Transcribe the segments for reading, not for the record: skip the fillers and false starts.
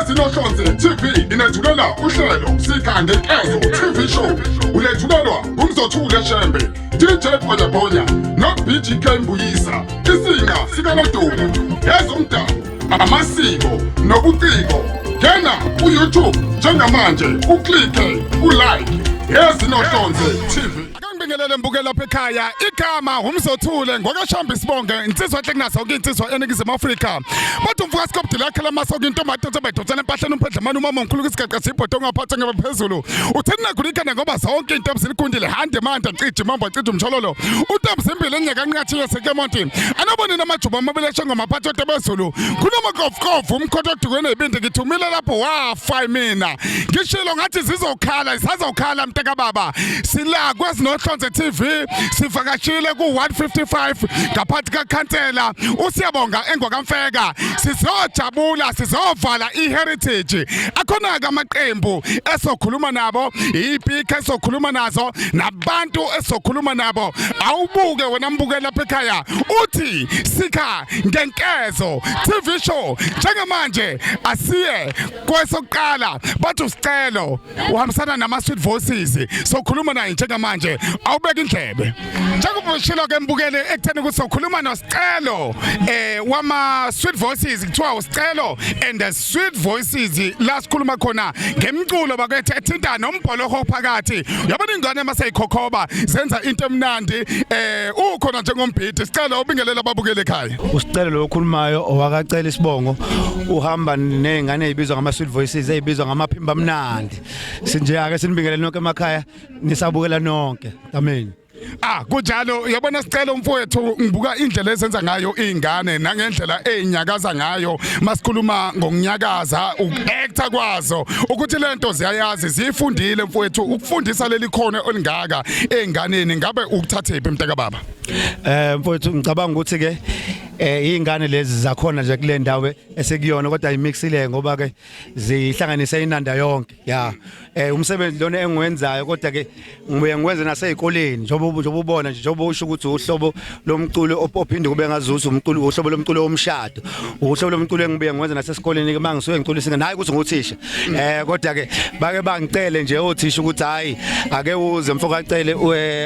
Yazinohlonze TV inethulela uhlelo Sikhangenkezo TV show. Ulethulelwa uMzothule Shembe, DJ Bonya no BGK Mbuyisa. Isinga sikaNodumo, ezomdabu, amasiko nobuciko. Ngena ku-YouTube njengamanje uklikhe ulike Yazinohlonze TV. Ngibingelele mbukela lapha ekhaya igama uMzothule ngokashamba isibonge insizwa ehlekunazo insizwa eNingizimu Afrika bathi umvuka sikobdila yakhe lamasoka intombi ebedotsana empahleni umphendlamani umama omkhulu kwisigaqo sibhodo ngaphatha ngephezulu uthini nakulikana ngoba zonke intombi zilikundile hande manje cije mambo cije umshololo untombi zimbili enyaka nqathile sekemonti anoboni namajuba amabeleshe ngomaphatho tebezulu kunomakofu umkhotho odukweni ebindi ngithumile lapho wafa mina ngishilo ngathi zizokhala isazokhala mteka baba sila kwezinohlonze TV sivakashile ku155 ngaphathi kaKhansela usiyabonga engwakamfeka sizojabula sizovala iHeritage akhona ke amaqembu esokhuluma nabo iPK esokhuluma nazo nabantu esokhuluma nabo awubuke wena mbukela lapha ekhaya uthi Sikhangenkezo TV show njengamanje asiye kwesokuqala bathi usicelo uhambisana nama Sweet Voices sokhuluma naye njengamanje awubeka indlebe njengoba ushilo ke mbukele ekutheni ukuthi sokhuluma noSicelo wama Sweet Voices kuthiwa uSicelo and the Sweet Voices la sikhuluma khona ngemculo bakwethu ethinta nombholoho phakathi yabona ingane emaseyikhokhoba zenza into emnandi ukhona njengombhidi Sicelo ubingelela ababukele ekhaya uSicelo lo okhulumayo owakacela isibongo uhamba nezingane ezibizwa ngama Sweet Voices ezibizwa ngamaphimba amnandi sinje ake sinibingelele nonke emakhaya nisabukela nonke amen. Kunjalo yabona Sicelo mfowethu ngibuka indlela esenza ngayo izingane nangendlela ezinyakaza ngayo masikhuluma ngokunyakaza uacta kwazo ukuthi lento ziyayazi zifundile mfowethu ukufundisa leli khono olingaka ezinganeni ngabe ukuthathephi mntaka baba mfowethu ngicabanga ukuthi ke izingane lezi zakhona nje kule ndawo esekuyona kodwa imixile ngoba ke zihlanganisa inanda yonke ya umsebenzi lona engiwenzayo kodwa ke ngibuye ngiwenze nasezikoleni njengoba ubona nje njengoba usho ukuthi uhlobo lomculo ophinde kube ngazuza umculo uhlobo lomculo womshado uhlobo lomculo engibuye ngiwenze nasesikoleni ke mangisuke ngiculisa hayi ukuthi nguthisha kodwa ke bake bangicele nje othisha ukuthi hayi ake uze mfoko acele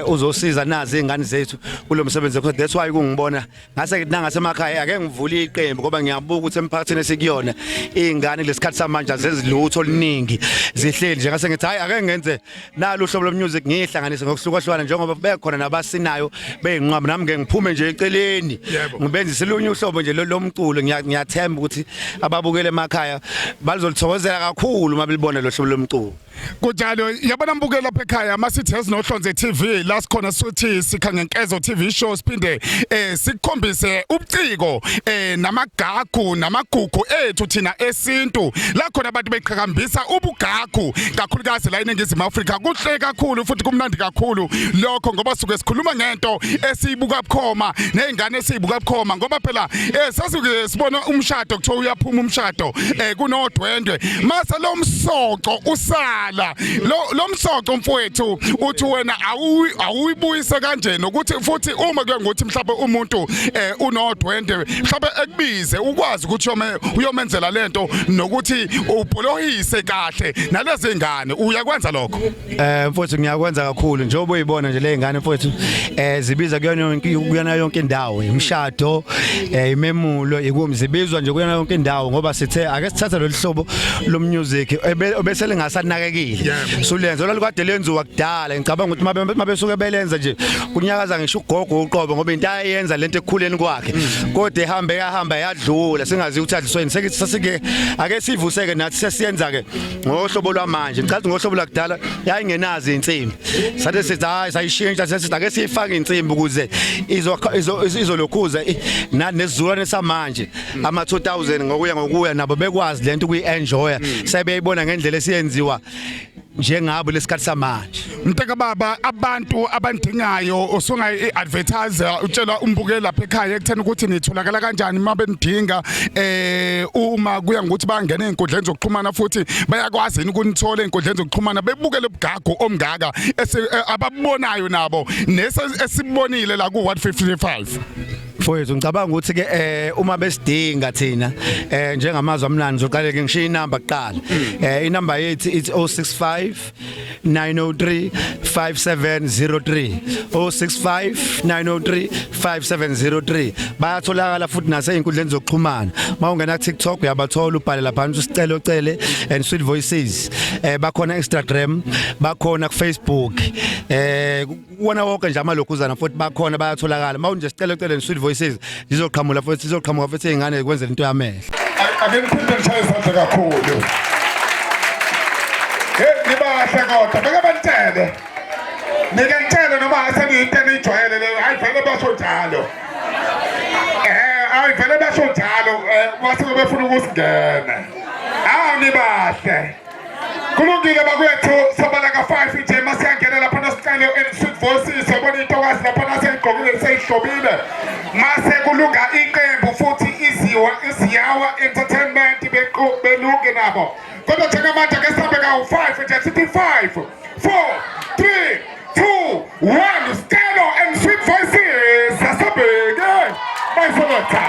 uzosiza nazi izingane zethu kulomsebenzi kodwa that's why kungibona ngase ngasemakhaya ake ngivule iqembu ngoba ngiyabuka ukuthi emphakathini esikuyona izingane lesikhathi samanje azezilutho oluningi zihleli nje ngase ngithi hayi ake ngenze nalo uhlobo lomusic ngihlanganise ngokuhlukahlukana njengoba bekhona nabasinayo beyinqaba nami ngeke ngiphume nje eceleni ngibenzise lunye uhlobo nje lomculo ngiyathemba ukuthi ababukele emakhaya bazolithokozela kakhulu mabilibona lo hlobo lomculo kunjalo yabona mbukela lapha ekhaya masithi Yazinohlonze TV la sikhona sithi Sikhangenkezo TV show siphinde sikukhombise ubuciko namagagu namagugu ethu thina esintu la khona abantu beqhakambisa ubugagu kakhulukazi la eNingizimu Afrika kuhle kakhulu futhi kumnandi kakhulu lokho ngoba suke sikhuluma ngento esiyibuka bukhoma nezingane esiyibuka bukhoma ngoba phela sasuke sibona umshado kuthiwa uyaphuma umshado kunodwendwe mase lo msoco usala lo msoco mfowethu uthi wena awuyibuyise kanje nokuthi futhi uma kuye ngokuthi mhlawumbe umuntu unodwendwe mhlawumbe ekubize ukwazi ukuthi uyomenzela lento nokuthi ubholohise kahle nalezi ngane uyakwenza lokho mfowethu ngiyakwenza kakhulu njengoba uyibona nje le ngane mfowethu zibiza kuyona yonke indawo imshado imemulo ikumzibizwa nje kuyona yonke indawo ngoba sithe ake sithatha lo hlobo lo music obese lingasanakekile sulenza lo kade lenziwa kudala ngicabanga ukuthi mabesuke belenza nje kunyakaza ngisho ugogo uqobo ngoba into ayenza lento ekukhuleni kwakhe kodwa ehamba yadlula singazi ukuthi adlisweni sasike ake sivuseke nathi sesiyenza ke ngohlobo lwamanje ngicathi ngohlobo lakudala yayingenazi insimbi sathe sithi hayi sayishintsha sesithi ake sifake insimbi ukuze izolokhuza nesizulwane samanje ama 2000 ngokuya nabo bekwazi lento ukuyenjoya sebeyibona ngendlela esiyenziwa njengabo lesikhathi samanje mntaka baba abantu abandingayo usungayi-advertiser utshela umbukeli lapha ekhaya ekutheni ukuthi nitholakala kanjani uma benidinga uma kuya ngokuthi bangena ey'nkundleni zokuxhumana futhi bayakwazi yini ukunithola ey'nkundleni zokuxhumana bebukele ubugagu omngaka ababubonayo nabo esibonile la ku-155 Mfowethu ngicabanga ukuthi ke uma besidinga thina njengamazwe amnandi uzoqale ke ngishiya inamba kuqala. Inamba yethu it's 065 903 5703 065 903 5703 bayatholakala futhi nase inkundleni zokuxhumana. Mawungena TikTok uyabathola ubhale lapha usicelo cele and Sweet Voices. Bakhona Instagram, bakhona ku Facebook. Wona wonke nje amalokuzana futhi bakhona bayatholakala. Mawunje sicelo cele Sweet Voices zizoqhamuka futhi sizoqhamuka futhi izingane kwenzela into yamehlo. Akengiphinde ngishaye isandla kakhulu. Nibahle kodwa bekabantele. Nikentele noma aseniyinto enijwayele leyo ayivele basho njalo. Ayivele basho njalo mase befuna ukusingena. Nibahle. Kulungile bakwethu sobala ka5 nje masiyangena lapha nasiqale Sweet Voices yabona intokazi lapha naseyigqokile seyihlobile. Mase kulunga iqembu futhi iziyawa entertainment belunge nabo. Kodwa njengamanje ke sihambe ka5 nje sithi 5 4 3 2 1 Stelo and Sweet Voices asabheke bayifota.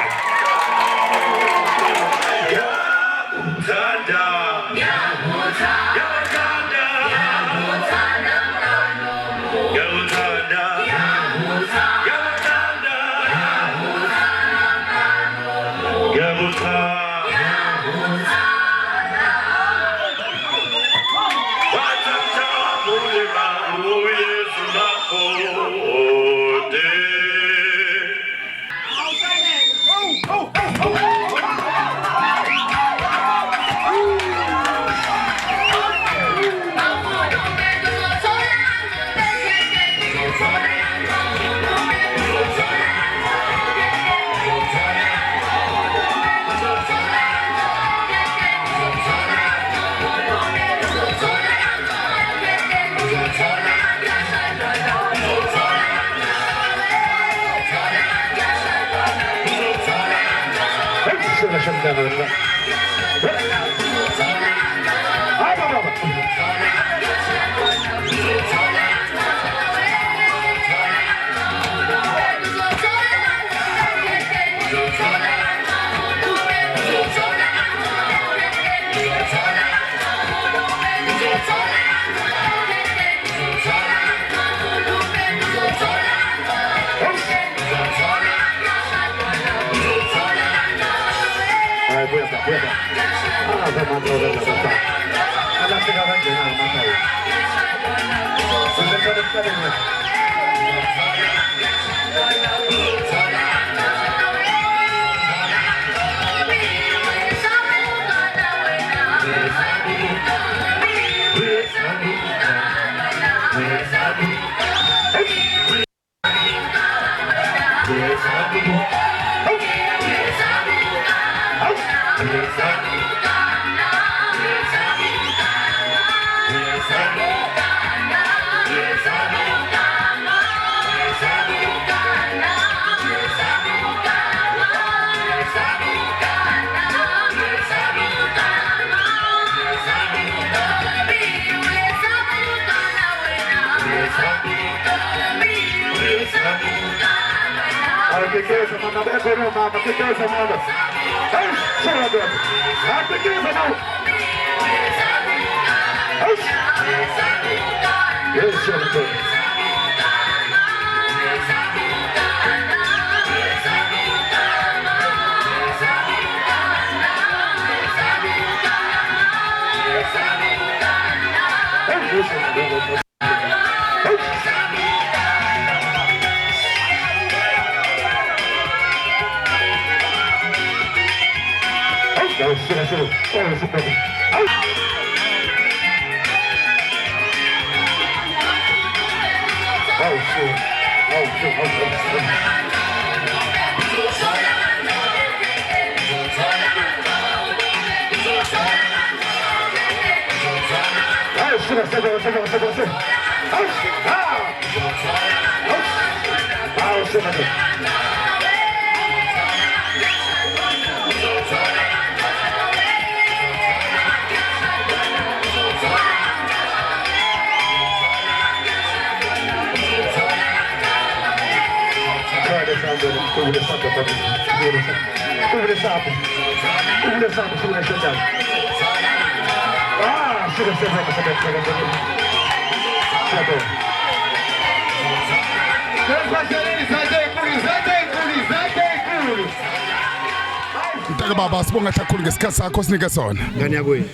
Mntaka baba sibonga kakhulu ngesikhathi sakho sinike sona. Ngani yakuyi.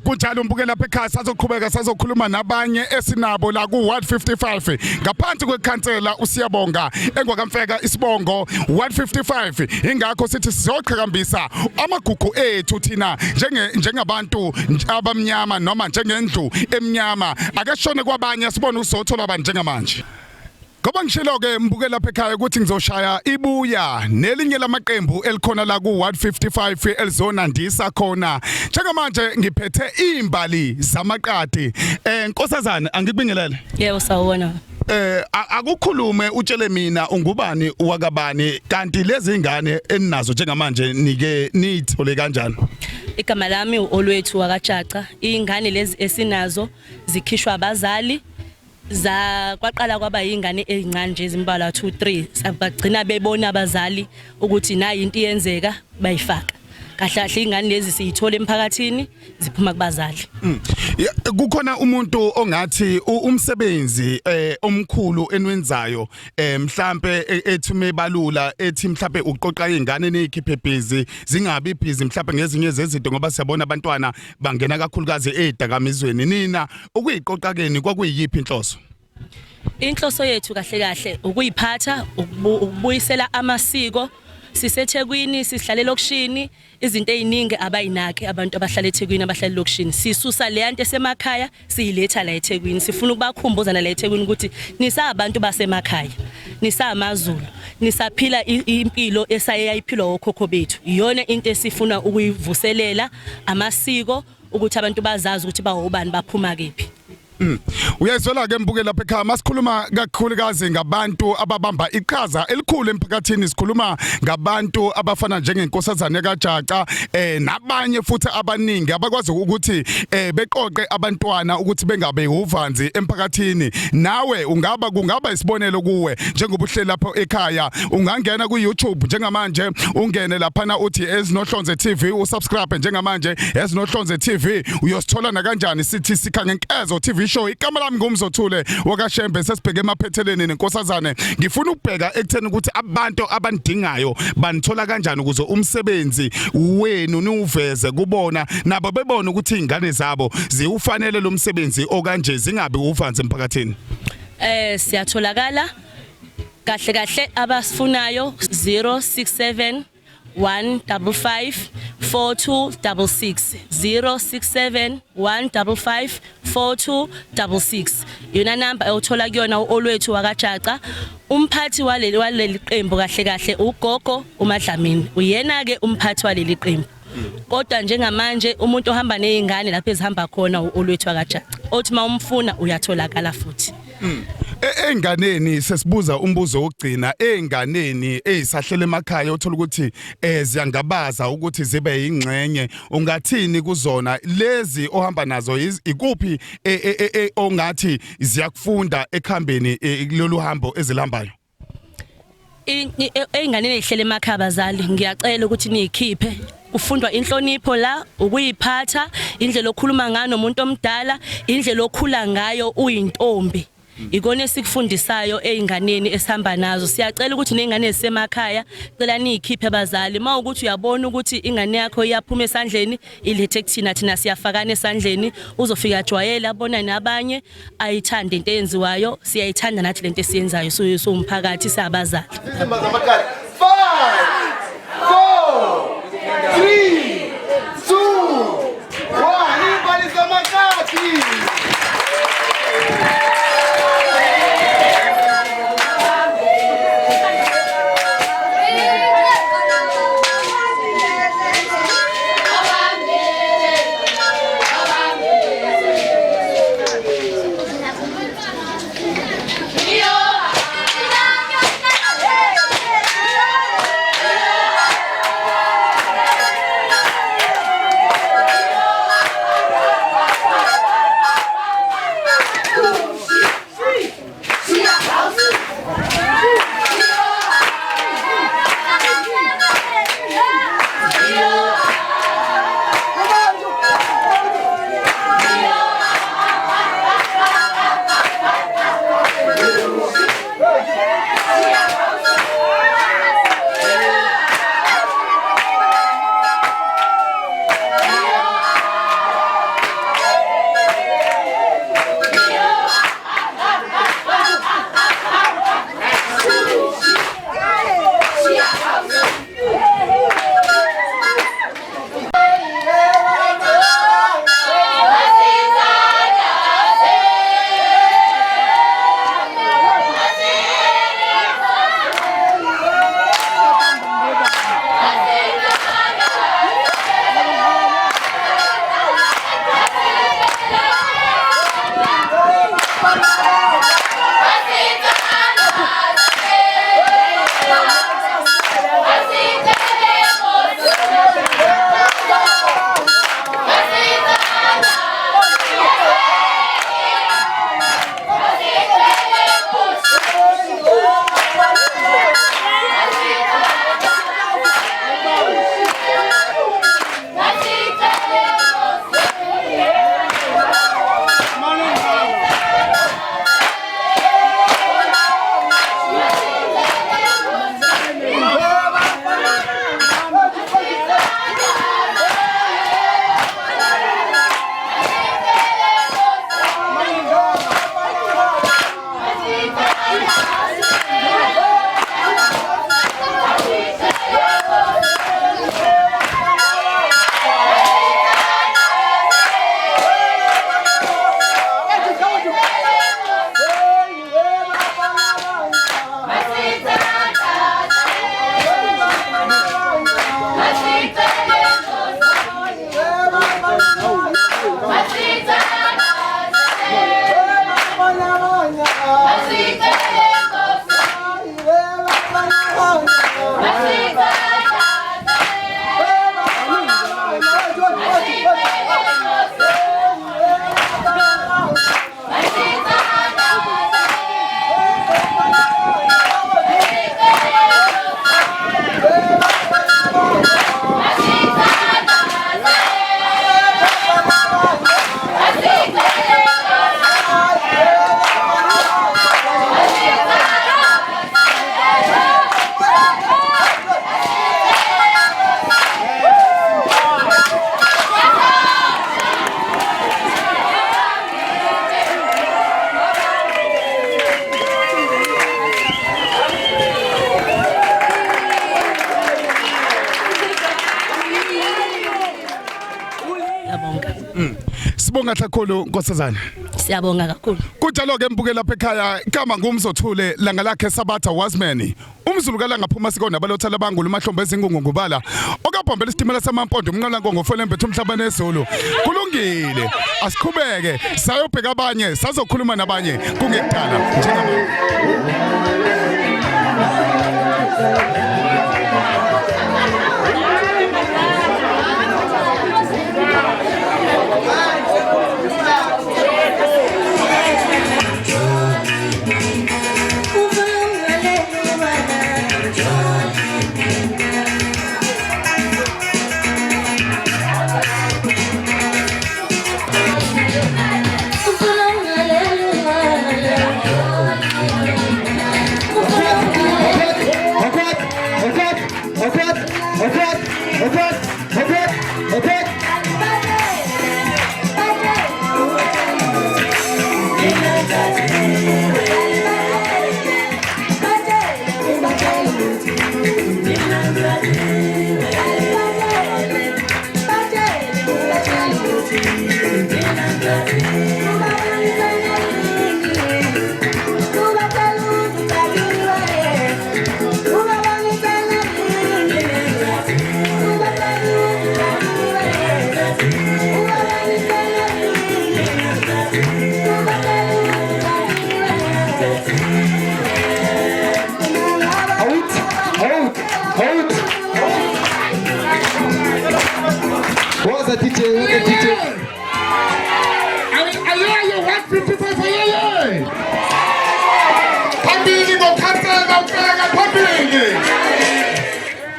Kunjalo mbukela lapha ekhaya sazoqhubeka sazokhuluma nabanye esinabo la ku 155 ngaphansi kwekhansela usiyabonga engwakamfeka isibongo 155 ingakho sithi sizoqhakambisa amagugu ethu thina njengabantu abamnyama noma njengendlu emnyama akashone kwabanye sibone usothola abantu njengamanje. Ngoba ngishilo ke mbukela lapha ekhaya ukuthi ngizoshaya ibuya nelinye lamaqembu elikhona la ku 155 elizonandisa khona njengamanje ngiphethe imbali zamaqadi nkosazana angikubingelele yebo sawubona akukhulume utshele mina ungubani wakabani kanti lezi ingane eninazo njengamanje nike nithole kanjani igama lami uolwethu wakaJaca ingane lezi esinazo zikhishwa abazali kwaqala kwaba ingane ezincane nje ezimbala 2 3 sabagcina bebona abazali ukuthi nayi into iyenzeka bayifaka kahle kahle ingane lezi siyithola emphakathini ziphuma kubazali. Kukhona umuntu ongathi umsebenzi omkhulu enwenzayo mhlambe ethume balula ethi mhlambe uqoqa izingane nezikhiphe busy zingabi busy mhlambe ngezinye zezinto ngoba siyabona abantwana bangena kakhulukazi edakamizweni nina ukuyiqoqa keni kwakuyiphi inhloso? Inhloso yethu kahle kahle ukuyiphatha ukubuyisela amasiko siseThekwini sihlale lokishini izinto eziningi abayinake abantu abahlala eThekwini abahlala lokishini sisusa le yanto esemakhaya siyiletha la eThekwini sifuna ukubakhumbuza la eThekwini ukuthi nisabantu basemakhaya nisamazulu nisaphila impilo esayayiphilwa okhokho bethu iyona into esifuna ukuyivuselela amasiko ukuthi abantu bazazi ukuthi bawobani baphuma kephi. Uyayizwela ke mbukela lapha ekhaya masikhuluma kakhulukazi ngabantu ababamba iqhaza elikhulu emphakathini sikhuluma ngabantu abafana njengenkosazane kaJaca nabanye futhi abaningi abakwazi ukuthi beqoqe abantwana ukuthi bengabe uvanzi emphakathini nawe kungaba isibonelo kuwe njengoba uhleli lapha ekhaya ungangena ku YouTube njengamanje ungene lapha uthi ezinohlonze TV usubscribe njengamanje ezinohlonze TV uyosithola na kanjani sithi Sikhangenkezo TV show igama lami ngumzothule wakashembe sesibheke emaphetheleni nenkosazane ngifuna ukubheka ekutheni ukuthi abantu abandingayo banithola kanjani ukuze umsebenzi wenu niuveze kubona nabo bebona ukuthi izingane zabo ziufanele lo msebenzi okanje zingabe uvanze emphakathini. Siyatholakala kahle kahle abasifunayo 067 155 4266 067 155 4266 yona number ayothola kuyona uolwethu wakaJaca umphathi waleli qembu kahle kahle ugogo uMadlamini uyena ke umphathi waleli qembu kodwa njengamanje umuntu ohamba nezingane lapho ezihamba khona uolwethu wakaJaca othi mawumfuna uyatholakala futhi. Enganeni sesibuza umbuzo wokugcina enganeni ezisahlele emakhaya uthola ukuthi ziyangabaza ukuthi zibe ingxenye ungathini kuzona lezi ohamba nazo ikuphi ongathi ziyakufunda ekhambeni kulolu hambo ezilambayo? Einganeni ezihlele emakhaya abazali ngiyacela ukuthi niyikhiphe kufundwa inhlonipho la ukuyiphatha indlela okhuluma ngayo nomuntu omdala indlela okhula ngayo uyintombi ikone sikufundisayo einganeni esihamba nazo siyacela ukuthi nezingane ezisemakhaya cela niyikhiphe abazali mawukuthi uyabona ukuthi ingane yakho iyaphuma esandleni ilethe kuthina thina siyafakana esandleni uzofika ajwayele abona nabanye ayithanda into eyenziwayo siyayithanda nathi lento esiyenzayo so umphakathi sabazali. 5 4 3 2 1 ibali zamakati. Sibonga kakhulu Nkosazana. Siyabonga kakhulu. Kunjalo ke mbuke lapha ekhaya igama ngumzothule langa lakhe Sabatha Wasmani. Umzulu kalangaphuma siko nabalothala bangulu mahlombe ezingungunkubala. Okabhombela isitimela samampondo umnqala nkongo fole mbethu umhlaba nezulu. Kulungile. Asikhubeke sayobheka abanye sazokhuluma nabanye kungekudala njengamanje.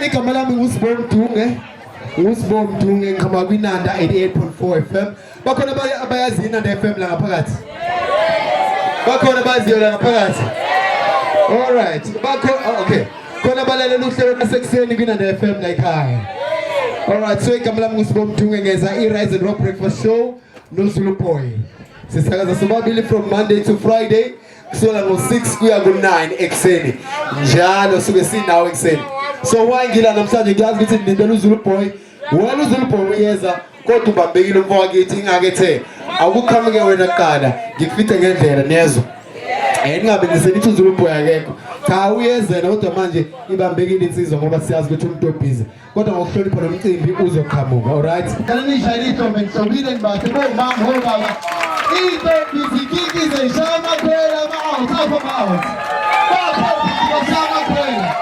Igama lami uSibomdunge ngikhama kwinanda 88.4 FM. Bakhona abayazi inanda FM la ngaphakathi. Bakhona baziyo la ngaphakathi. All right. Okay. Khona balalela uhlelo lasekuseni kwinanda FM la ekhaya. All right. So igama lami uSibomdunge ngeza iRise and Rock Breakfast Show noZulu Boy. Sisakaza sobabili from Monday to Friday. Kusola ngo6 kuya ku9 ekseni. Njalo suke sinawo ekseni. So wangila namhlanje ngiyazi ukuthi nindela uZulu Boy. Wena uZulu Boy uyeza kodwa ubambekile umfowethu ingakethe. Akukhame wena kuqala ngikufithe ngendlela nezo. Ningabe ngisenithi uZulu Boy akekho. Cha uyezena kodwa manje ibambekile insizwa ngoba siyazi ukuthi umuntu obhizi. Kodwa ngokuhlonipha lo mcimbi uzoqhamuka. All right. Kanini shayito msobile ngibathe bomama bobaba. Into bizikiki zeshama kwela ma-out apha ma-out. Bapha bashama kwela.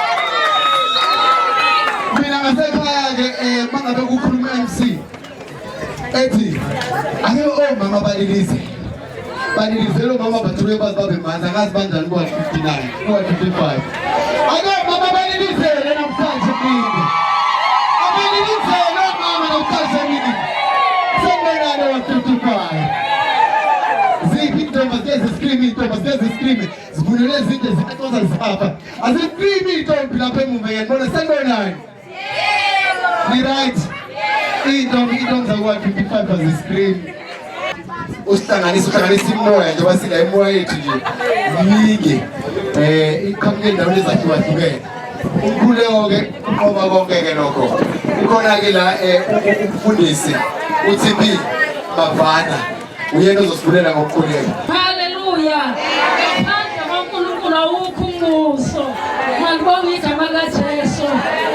Mina ngasekhaya-ke mangabe kukhuluma MC ethi ake omama balilise balilizele omama bathule bazi babe manzi akazi banjani kuwa-59 kuwa-55 ake omama balilizele namhlanje mini abalilizele omama namhlanje mini sengenane wa-55 ziphi intombi zezi-scream zivunule ezinto ziyatoza zihapha azi-scream intombi lapha emuva ngendibona sengenane ni-right intombi zakuwa-55 azi-scream uhlanganisa imoya njengoba sila imoya yethu nje mningi iqhamuke endaweni ezahlukahlukene umkhuleko-ke uqoba konke-ke lokho ukhona-ke la umfundisi uTP Mavana uyena ozosibulela ngokukhuleka. Haleluya. Ngaphandle kwaNkulunkulu awukho umbuso. Ngibonga igama likaJesu.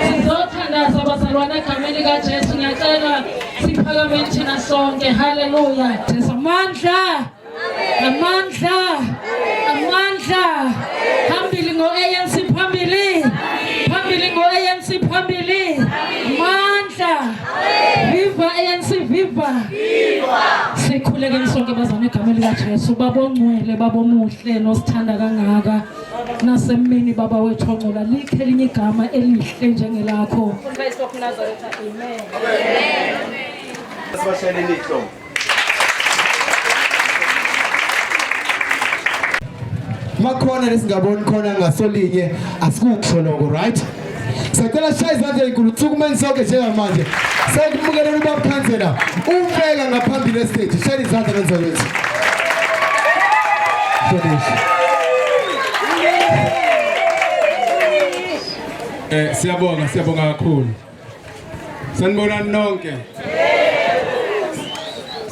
Sizothandaza abazalwane egameni likaJesu. Ngiyacela siphakameni thina sonke. Haleluya. Jesu amandla. Amandla. Amandla. Phambili ngo-ANC phambili. Phambili ngo-ANC phambili. Amandla. Viva ANC viva. Sikhuleke sonke bazana egameni likaJesu babongcwele babomuhle nosithanda kangaka nasemini baba wethu ongcola likhe elinye igama elihle njengelakho. Amen. Sibasheleni ihlobo. Makhona lesingaboni khona ngasolinye asikukusho lokho right. Sacela shaya izandla ezinkulu Thukumeni sonke njengamanje. Sengibukela ubaba Khansela ufeka ngaphambili estage. Shaya izandla kanzalwethu. Siyabonga kakhulu. Sanibona nonke.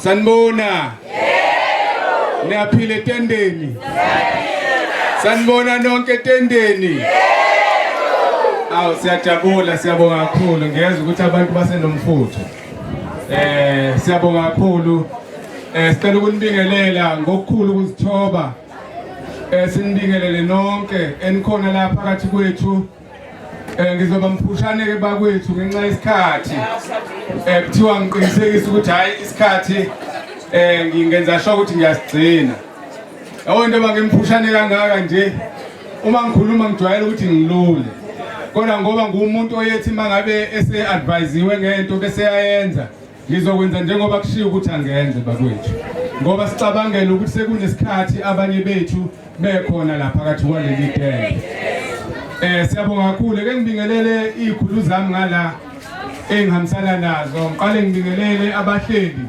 Sanibona. Yebo. Niyaphila etendeni? Sanibona nonke etendeni? Yebo. Awu siyajabula siyabonga kakhulu ngiyeza ukuthi abantu basenomfutho. Siyabonga kakhulu. Sicela ukunibingelela ngokukhulu ukuzithoba. Sinibingelele nonke enikhona la phakathi kwethu. Ngizoba mphushane ke bakwethu ngenxa yesikhathi. Kuthiwa ngiqinisekisa ukuthi hayi isikhathi ngingenza sure ukuthi ngiyasigcina. Yabo into bangemphushane kangaka nje uma ngikhuluma ngijwayele ukuthi ngilule. Kodwa ngoba ngumuntu oyethi mangabe ese-advise-iwe ngento bese yayenza ngizokwenza njengoba kushiwo ukuthi angenze bakwethu. Ngoba sicabangela ukuthi sekunesikhathi abanye bethu bekhona lapha phakathi kwaleli tende. Siyabonga kakhulu ke ngibingelele izikhulu zami ngala engihambisana nazo. Ngiqale ngibingelele abahleli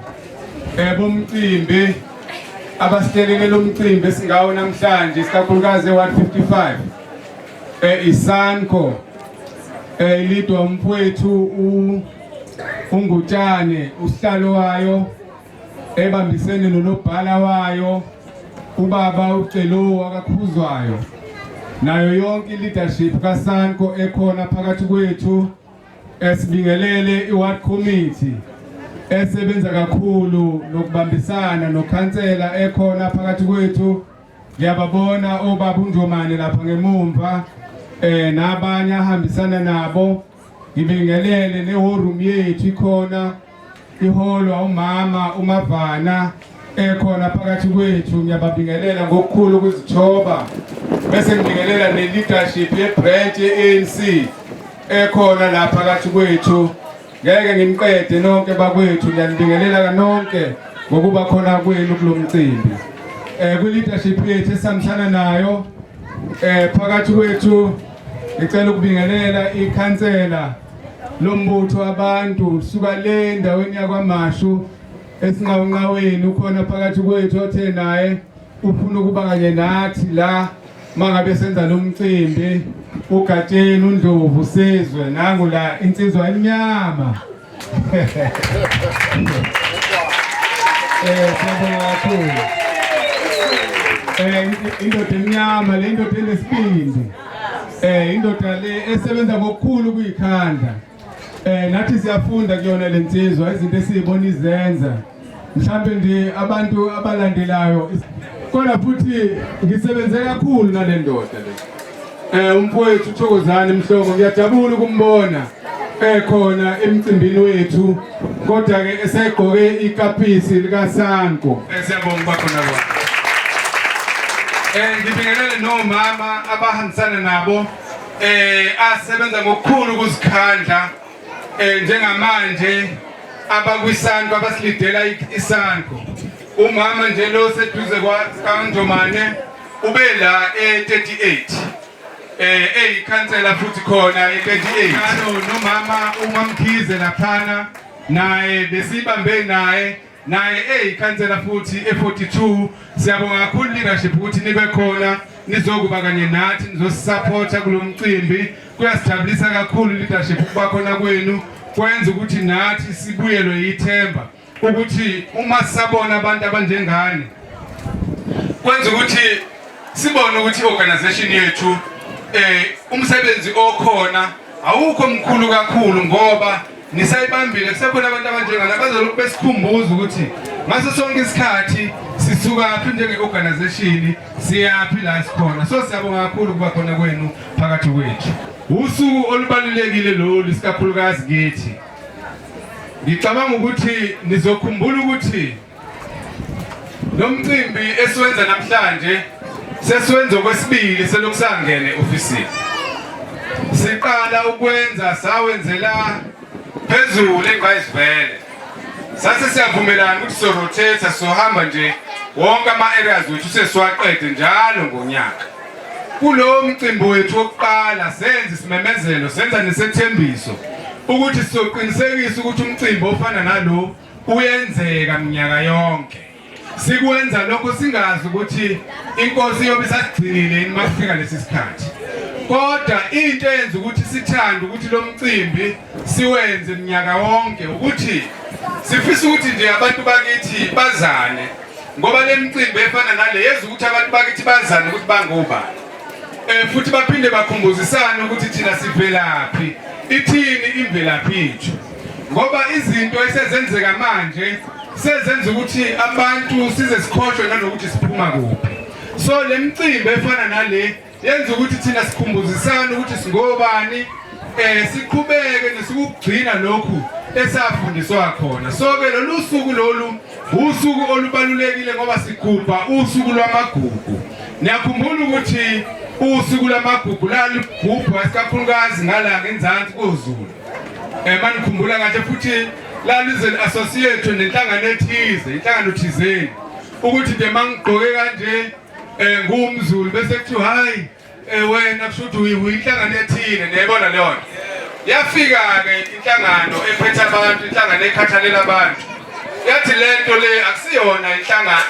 bomcimbi abasihlelele lo mcimbi esingawo namhlanje isikakhulukazi e-155 isanko ilidwa umfowethu uNgutshane usihlalo wayo ebambisene nonobhala wayo ubaba uCelo wakakhuzwayo nayo yonke leadership kaSanko ekhona phakathi kwethu. Sibingelele iward committee esebenza kakhulu nokubambisana nokhansela ekhona phakathi kwethu. Ngiyababona obaba uNjomane lapha ngemumva nabanye ahambisana nabo. Ngibingelele nehorum yethu ikhona iholwa umama uMavana ekhona phakathi kwethu. Ngiyababingelela ngokukhulu ukuzithoba. Bese ngibingelela ne-leadership ye-branch ye-ANC ekhona lapha phakathi kwethu. Ngeke ngimqede nonke bakwethu. Ngiyanibingelela kanonke ngokuba khona kwenu kulo mcimbi. Kwi-leadership yethu esihambisana nayo phakathi kwethu ngicela ukubingelela ikhansela lombutho wabantu suka le ndaweni yakwaMashu esinqawenqaweni. Ukhona phakathi kwethu othe naye ufuna ukuba kanye nathi la mangabe senza lo mcimbi. uGatsheni uNdlovu Sizwe nangu la insizwa emnyama. Siyabonga kakhulu. Indoda emnyama le indoda enesibindi. Indoda le esebenza ngokukhulu kuyikhanda. Nathi siyafunda kuyona le nsizwa izinto esizibona izenza. Mhlambe nje abantu abalandelayo kodwa futhi ngisebenze kakhulu nale ndoda le. Umfowethu Thokozane Mhlongo ngiyajabula ukumbona ekhona emcimbini wethu kodwa ke esegqoke ikapisi lika Sanko. Siyabonga bakhona lo. Ngibingelele nomama abahambisana nabo asebenza ngokukhulu ukuzikhandla njengamanje abakwisanko abasilidela isanko. Umama nje lo seduze kwaNjomane ube la e38 eyikhansela futhi khona e38 nomama uMamkhize laphana naye besibambe naye eyikhansela futhi e42. Siyabonga kakhulu leadership ukuthi nibe khona nizokuba kanye nathi nizosupporta kulo mcimbi. Kuyasijabulisa kakhulu leadership ukuba khona kwenu kwenza ukuthi nathi sibuyelwe yithemba ukuthi uma sisabona abantu abanjengani kwenza ukuthi sibone ukuthi organization yethu umsebenzi okhona awukho mkhulu kakhulu ngoba nisayibambile kusekhona abantu abanjengana bazolokhu besikhumbuza ukuthi ngaso sonke isikhathi sisuka phi njenge-organization siyaphi la sikhona. So siyabonga kakhulu ukuba khona kwenu phakathi kwethu. Usuku olubalulekile lolu isikakhulukazi kithi. Ngicabanga ukuthi nizokhumbula ukuthi lo mcimbi esiwenza namhlanje sesiwenza okwesibili selokusangene ofisini. Siqala ukwenza sawenzela phezulu eNgayizivele. Sase siyavumelana ukuthi sorotate sohamba nje wonke ama-areas wethu sesiwaqede njalo ngonyaka. Kulo mcimbi wethu wokuqala senze isimemezelo senza nesethembiso ukuthi sizoqinisekisa ukuthi umcimbi ofana nalo uyenzeka minyaka yonke. Sikwenza lokho singazi ukuthi inkosi yobe sasigcinile makufika lesi sikhathi. Kodwa into eyenza ukuthi sithande ukuthi lo mcimbi siwenze minyaka wonke ukuthi sifisa ukuthi nje abantu bakithi bazane ngoba le micimbi efana nale yeza ukuthi abantu bakithi bazane ukuthi bangobani futhi baphinde bakhumbuzisane ukuthi thina sivelaphi ithini imvelaphi yethu ngoba izinto esezenzeka manje sezenza ukuthi abantu size sikhohlwe nanokuthi siphuma kuphi so le micimbi efana nale yenza ukuthi thina sikhumbuzisane ukuthi singobani siqhubeke nesikugcina lokhu esafundiswa khona so ke lolu suku lolu usuku olubalulekile ngoba sigubha usuku lwamagugu niyakhumbula ukuthi usuku lwamagugu lalugubhwa isikakhulukazi ngalanga enzansi koZulu manikhumbula kahle futhi lalize associate nenhlangano ethize inhlangano thizeni ukuthi nje mangigqoke kanje ngumZulu bese kuthi hayi wena kushuthi uyinhlangano ethile niyayibona leyo nto yafika ke inhlangano ephethe abantu inhlangano ekhathalela abantu yathi lento le akusiyona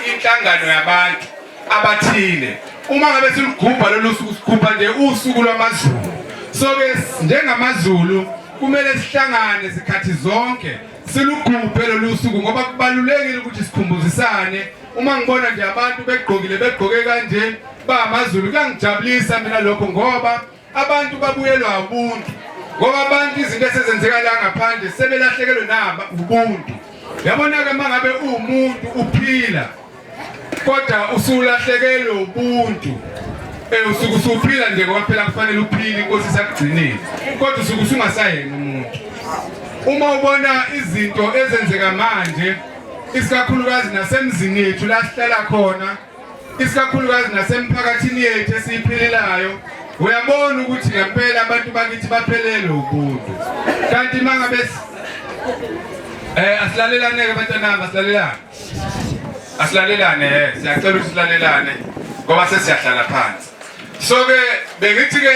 inhlangano yabantu abathile uma ngabe siligubha lolu suku sigubha nje usuku lwamaZulu so ke njengamazulu kumele sihlangane zikhathi zonke silugubhe lolu suku ngoba kubalulekile ukuthi sikhumbuzisane uma ngibona nje abantu begqoke kanje bamazulu kuyangijabulisa mina lokho ngoba abantu babuyelwa ubuntu ngoba abantu izinto esezenzeka la ngaphandle sebelahlekelwe naba ubuntu yabona ke mangabe umuntu uphila kodwa usulahlekelwe ubuntu usuku usuphila nje ngoba phela kufanele uphile inkosi sakugcinile kodwa usuku usungasayena umuntu uma ubona izinto ezenzeka manje isikakhulukazi nasemzini yethu la sihlala khona isikakhulukazi nasemphakathini yethu esiphilelayo uyabona ukuthi ngempela abantu bakithi baphelele ubuntu kanti mangabe asilalelane ke abantwana asilalelane siyacela ukuthi silalelane ngoba sesiyahlala phansi so ke bengithi ke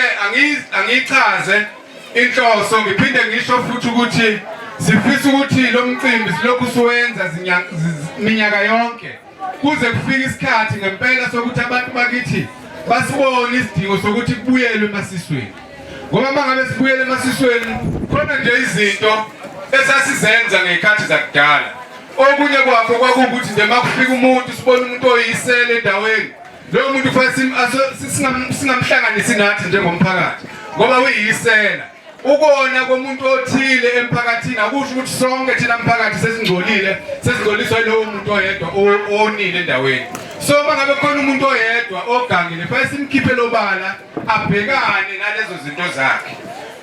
angichaze inhloso ngiphinde ngisho futhi ukuthi sifisa ukuthi lo mcimbi silokhu siwenza minyaka yonke kuze kufike isikhathi ngempela sokuthi abantu bakithi basibone isidingo sokuthi kubuyelwe emasisweni ngoba mangabe sibuyele emasisweni khona nje izinto esasizenza ngekhathi zakudala okunye kwakho kwakukuthi nje makufika umuntu sibone umuntu oyisele endaweni lo muntu kufanele singamhlanganisi nathi njengomphakathi ngoba uyisela ukona komuntu othile emphakathini akusho ukuthi sonke thina mphakathi sesingcoliswa lo muntu oyedwa onile endaweni so mangabe khona umuntu oyedwa ogangile fanele simkhiphe lobala abhekane nalezo zinto zakhe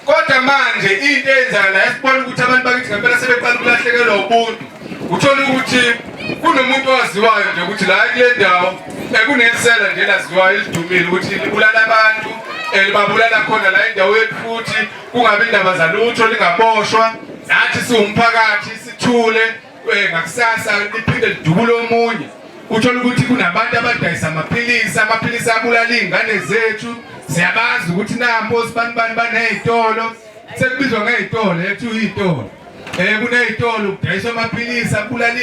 kodwa manje into eyenzakala esibona ukuthi abantu bakithi ngempela sebeqala ukulahlekelwa ubuntu uthola ukuthi kunomuntu owaziwayo nje ukuthi la kule ndawo kunesela nje laziwayo elidumile ukuthi libulala abantu elibabulala khona la endaweni futhi kungabe indaba zalutho lingaboshwa nathi siwumphakathi sithule ngakusasa liphinde lidubule omunye uthola ukuthi kunabantu abadayisa amaphilisi abulala izingane zethu siyabazi ukuthi nampo sibani banezitolo sekubizwa ngezitolo ethu izitolo kunezitolo kudayiswa amaphilisi abulala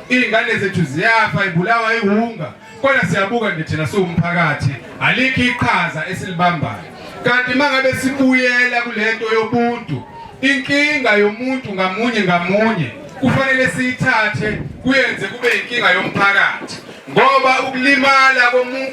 izingane zethu ziyafa ibulawa ihunga kodwa siyabuka nje thina siwumphakathi alikho iqhaza esilibambayo kanti mangabe sibuyela kulento yobuntu inkinga yomuntu ngamunye kufanele siyithathe kuyenze kube inkinga yomphakathi ngoba ukulimala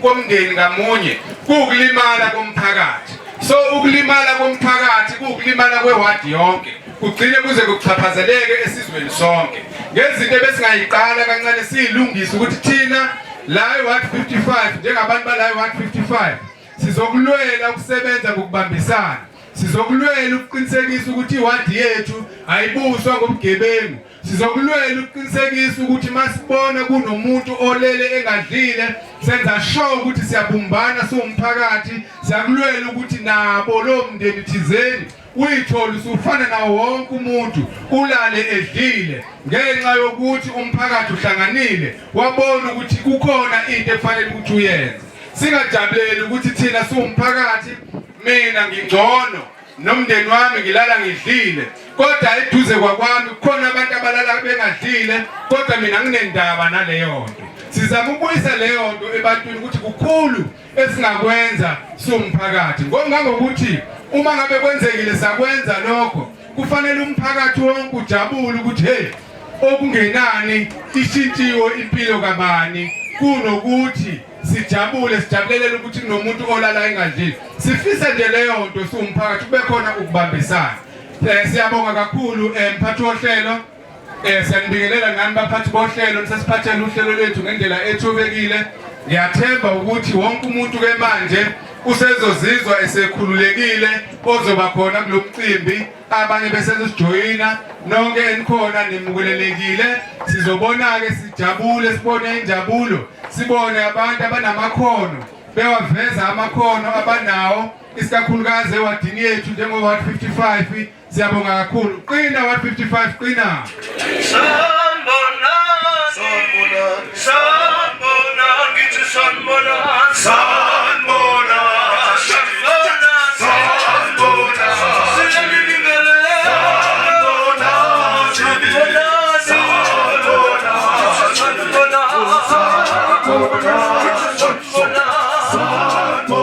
komndeni ngamunye kuukulimala komphakathi so ukulimala komphakathi kuukulimala kwewadi yonke kugcine kuze kuchaphazeleke esizweni sonke ngezinto besingayiqala kancane siyilungisa ukuthi thina la iward 55 njengabantu bala iward 55 sizokulwela ukusebenza ngokubambisana sizokulwela ukuqinisekisa ukuthi iwadi yethu ayibuswa ngobugebengu sizokulwela ukuqinisekisa ukuthi masibona kunomuntu olele engadlile senza sure ukuthi siyabumbana siwumphakathi siyakulwela ukuthi nabo lo mndeni thizeni uyithola usufana nawo wonke umuntu ulale edlile ngenxa yokuthi umphakathi uhlanganile wabona ukuthi kukhona into efanele ukuthi uyenze singajabuleli ukuthi thina siwumphakathi mina ngingcono nomndeni wami ngilala ngidlile kodwa eduze kwakwami kukhona abantu abalala bengadlile kodwa mina nginendaba naleyo nto sizama ukubuyisa leyo nto ebantwini ukuthi kukhulu esingakwenza siwumphakathi ngokuthi uma ngabe kwenzekile sakwenza lokho kufanele umphakathi wonke ujabule ukuthi hey okungenani ishintshiwe impilo kabani kunokuthi sijabulele ukuthi kunomuntu olala engadlile. Sifisa nje leyo nto siwumphakathi kube khona ukubambisana. Siyabonga kakhulu mphathi wohlelo. Siyanibingelela ngani baphathi bohlelo sesiphathele uhlelo lethu ngendlela ethobekile. Ngiyathemba ukuthi wonke umuntu ke manje usezozizwa esekhululekile ozoba khona kulomcimbi abanye besezosijoyina nonke enikhona nimukelelekile. Sizobona ke sijabule sibone injabulo sibone abantu abanamakhono bewaveza amakhono abanawo isikakhulukazi ewadini yethu njengo 155. Siyabonga kakhulu. Qina 155 qina. Sanbona ngithi sanbona sanbona sanbona siyalibingelela sanbona sanbona sanbona sanbona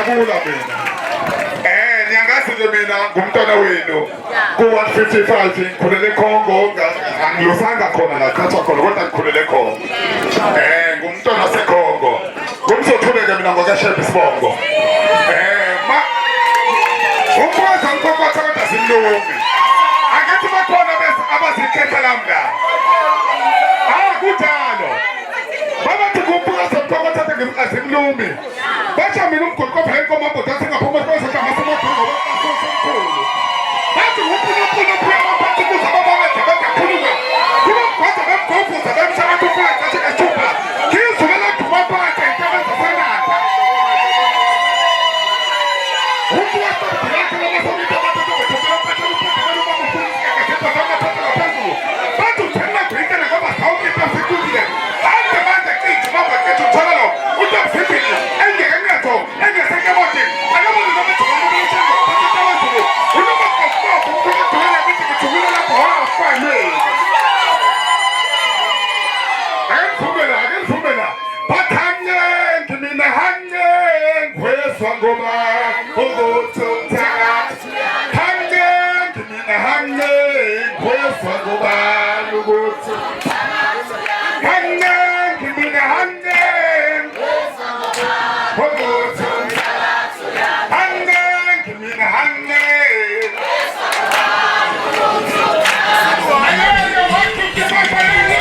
ngiyajabula mina. Ngiyangazi nje mina ngumntwana wenu. Ku-155 ngikhulele eCongo, angilosanga khona la thathwa khona kodwa ngikhulele eCongo. Ngumntwana waseCongo. Ngumzothuleke mina ngokashepha isibongo. Umbuzo ngikokotha kodwa simlungi. Angithi bakhona abazikhetha la mla. Kunjalo. Babathi kumbuzo ngikokotha ngimlungi. Basha mina umgqoqo phela inkomo mboda singaphuma kwesakha masemaphi ngoba kasosemkhulu. Bathi uphuna phakathi kuzaba babathe bakakhuluka. Kuba kwaza bemgovuza bemshaka tukula kathi eshupa. Kizulela kuba phakathi enkabenza sananda. Umbuzo ngiyakhe lamasomita bathi bethokela phakathi ukubona umfundi akathetha phakathi phezulu. Bathi uthena kwinto ngoba sawuke basikudile. Ande manje kithi baba kithi utholalo. Uyaphiphi engekenqetho engesekemothi. Akabona noma thoma ukuthi phakathi kwaZulu. Unoma kokho ukudlula bithi kuthula lapho awafanye. Akenzumela. Bathanye ngimina hanye ngweswa ngoma ukuthutha. Hanye ngimina hanye ngweswa ngoma ukuthutha. Hanye ngimina hanye ngweswa ngoma ukuthutha. Hanye ngimina hanye ngweswa ngoma ukuthutha. Ayaya wakukibaye.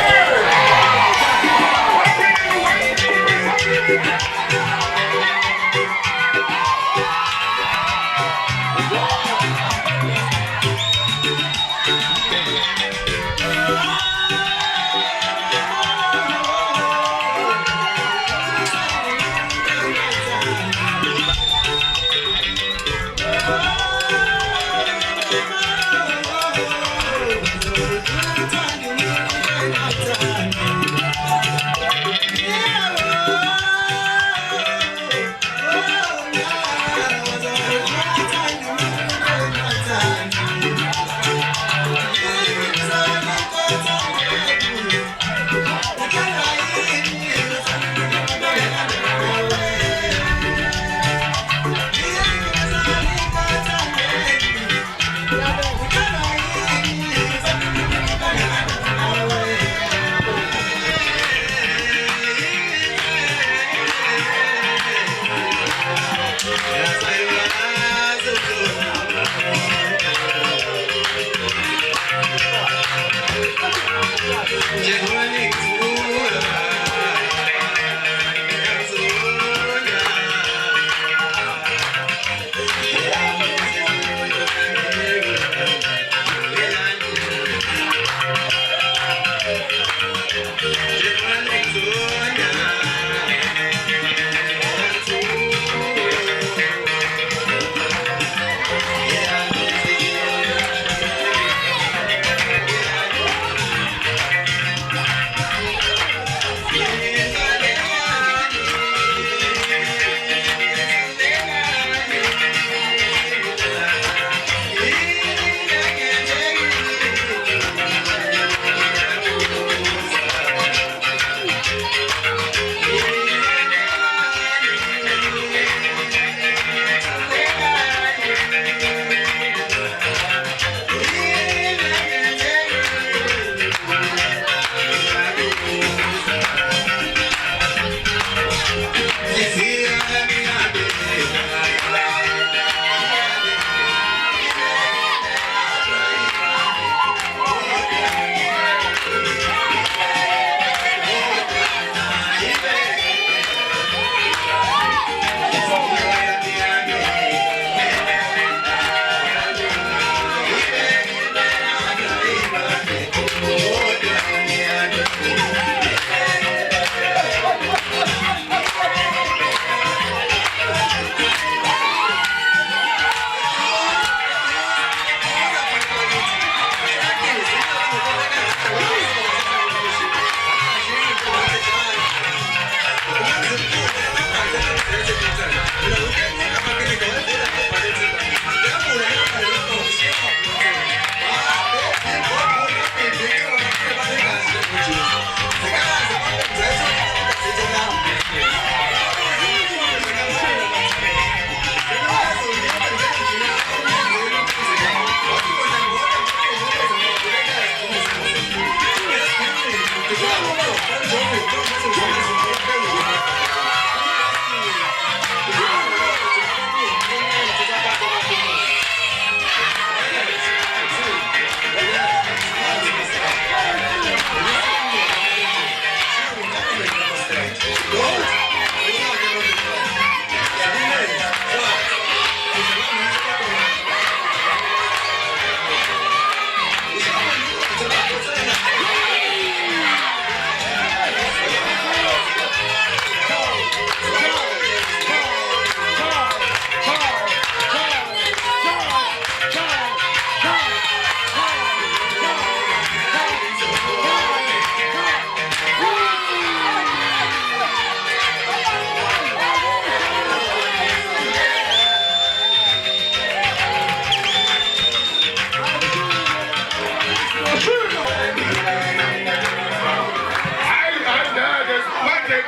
manje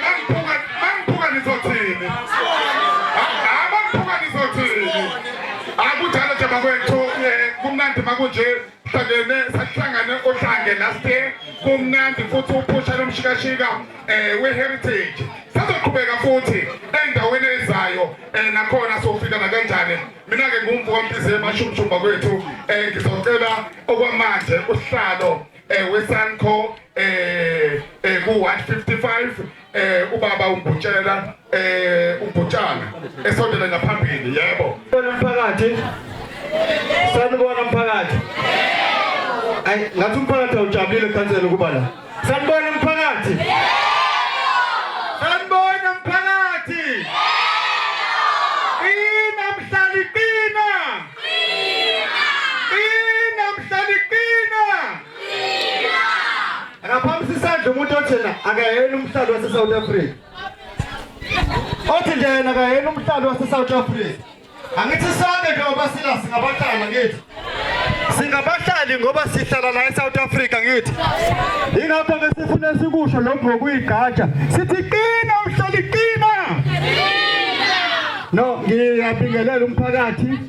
mangiphuka nizothini abangiphuka nizothini akudala nje bakwethu kumnandi makunje sahlangane ohlange last year kumnandi futhi uphusha lomshikashika we-heritage sazoqhubeka futhi endaweni ezayo nakhona sofika nakanjani mina-ke ngumvukampizi emashumshumba kwethu ngizocela okwamanje usihlalo wesanco ku-155 ubaba umbutshela umbutshana esondele ngaphambili yebo Mphakathi sanibona mphakathi ayi ngathi umphakathi awujabulile khansela ukuba la sanibona mphakathi sanibona mphakathi inamhlali qina ngaphambi sisandla umuntu othena akayena umhlali wase South Africa othi nje yena akayena umhlali wase South Africa angithi sonke njengoba singabahlali ngithi singabahlali ngoba sihlala la eSouth Africa ngithi ingakho ke sifuna sikusho lokho ngokuyigatsha sithi qina umhlali qina no ngiyabingelela umphakathi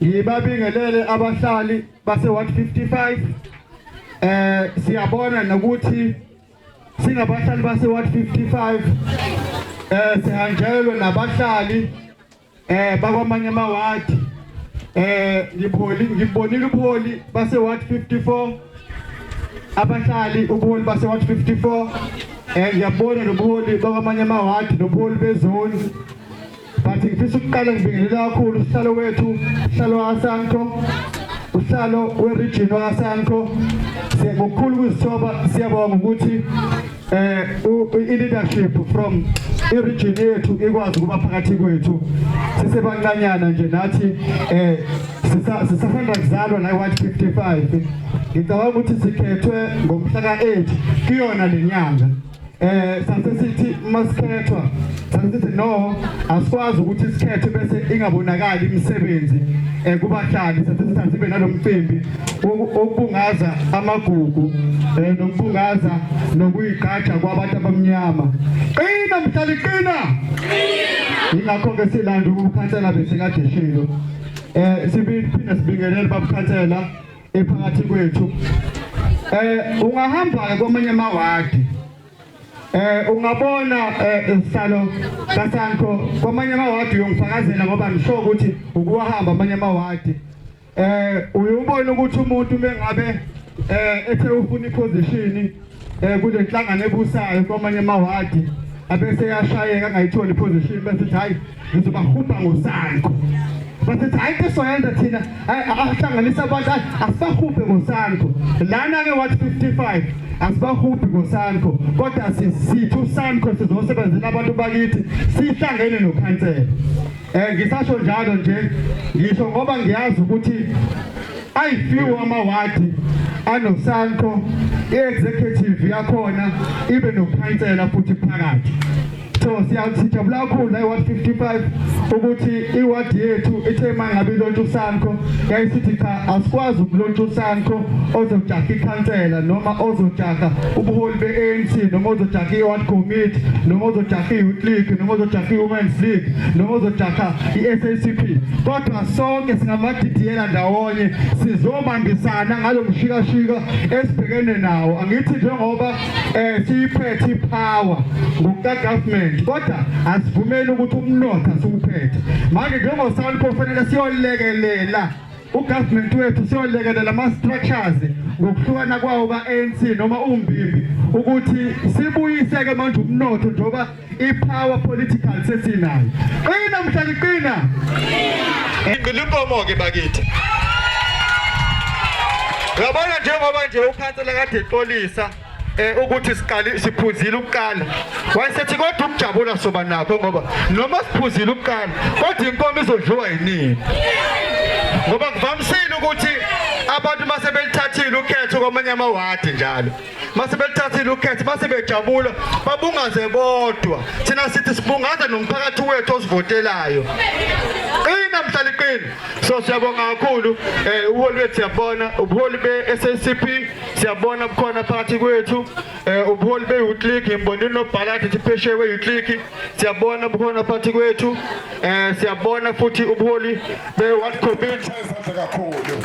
ngibabingelele abahlali base 155 siyabona nokuthi singabahlali base 155 sihanjelwe nabahlali bakwamanye amawadi ngibonile ubuholi base 154 abahlali ubuholi base 154 ngiyabona nobuholi bakwamanye amawadi nobuholi bezoni but ngifisa ukuqala ngibingelela kakhulu usihlalo wethu usihlalo waSanco usihlalo we-region waSanco ngokukhulu kuzithoba siyabonga ukuthi i-leadership from i-region yethu ikwazi ukuba phakathi kwethu sisebancanyana nje nathi sisafanda kuzalwa la 155 ngicabanga ukuthi sikhethwe ngomhla ka-8 kuyona le nyanga sasesithi masikhethwa sasithi no asikwazi ukuthi sikhethwe bese ingabonakali imisebenzi kubahlali sasithi sibe nalomcimbi okubungaza amagugu nokubungaza nokuyigatsha kwabantu abamnyama qina mhlali qina ingakho ke silanda ukukhansela bese kade shilo sibiphinda sibingelele babukhansela ephakathi kwethu ungahamba kwamanye amawadi ungabona isihlalo kaSanco kwamanye amawadi uyongifakazela ngoba ngisho ukuthi ukuwahamba amanye amawadi uyubona ukuthi umuntu bengabe ethe ufuna iposition kule nhlangano ebusayo kwamanye amawadi abese yashayeka angayitholi iposition bese hayi ngizobahubha ngoSanco bese hayi kesoyenza thina ahlanganisa abantu asahubhe ngoSanco lana ke 155 asibahubhi ngoSanco kodwa sithi uSanco sizosebenzela abantu bakithi sihlangene nokhansela ngisasho njalo nje ngisho ngoba ngiyazi ukuthi ayifew amawadi anoSanco i-executive yakhona ibe nokhansela futhi phakathi so siyajabula kakhulu la 155 ukuthi iwadi yethu ithe mangabe lontsha uSanco yayisithi cha asikwazi ukulontsha uSanco ozojaha ikhansela noma ozojaha ubuholi beANC noma ozojaha iward committee noma ozojaha iYouth League noma ozojaha iWomen's League noma ozojaha iSACP kodwa sonke singamadidiyela ndawonye sizobambisana ngalomshikashika esibhekene nawo angithi njengoba siyiphethe ipower ngokuka government kodwa asivumeli ukuthi umnotho asiwuphethe manje njengoSanco kufanele siyolekelela ugovernment wethu siyolekelela ama-structures ngokuhlukana kwawo ka-ANC noma umbimbi ukuthi sibuyiseke manje umnotho njengoba ipower political sesinayo qina mhlali qina ngilinkomo-ke bakithi ngabona njengoba nje ukhansela kade exolisa ukuthi siphuzile ukuqala wayesethi kodwa ukujabula soba nakho ngoba noma siphuzile ukuqala kodwa inkomo izodliwa yinini ngoba kuvamisile ukuthi abantu basebelithathile ukhetho kwamanye amawadi njalo mase belithathile ukhetho mase bejabula babungaze bodwa thina sithi sibungaza nomphakathi wethu osivotelayo qina mhlali qina so siyabonga kakhulu ubuholi bethu siyabona ubuholi be-SACP siyabona bukhona phakathi kwethu ubuholi be-Youth League ngibonile nobhalathi thiphesheya we-Youth League siyabona bukhona phakathi kwethu siyabona futhi ubuholi be-Ward Committee kakhulu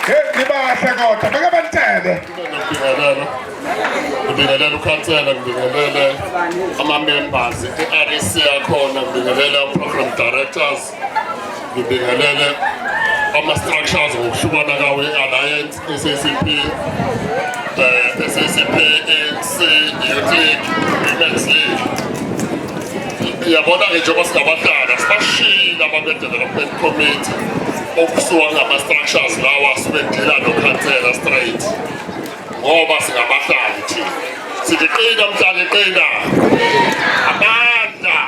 nibahle kodwa bake bantele ngibingelela ukhansela ngibingelele ama-members i-REC yakhona ngibingelela program directors ngibingelele ama-structures ngokuhlukana kawo i-Alliance SACP SACP ANC Youth League Women's League yabona njengoba singabahlala sibashile ama-development committee okusuka ngama-structures lawa asuke ndila nokhansela straight ngoba singabahlali thina sithi qina mhlali qina amandla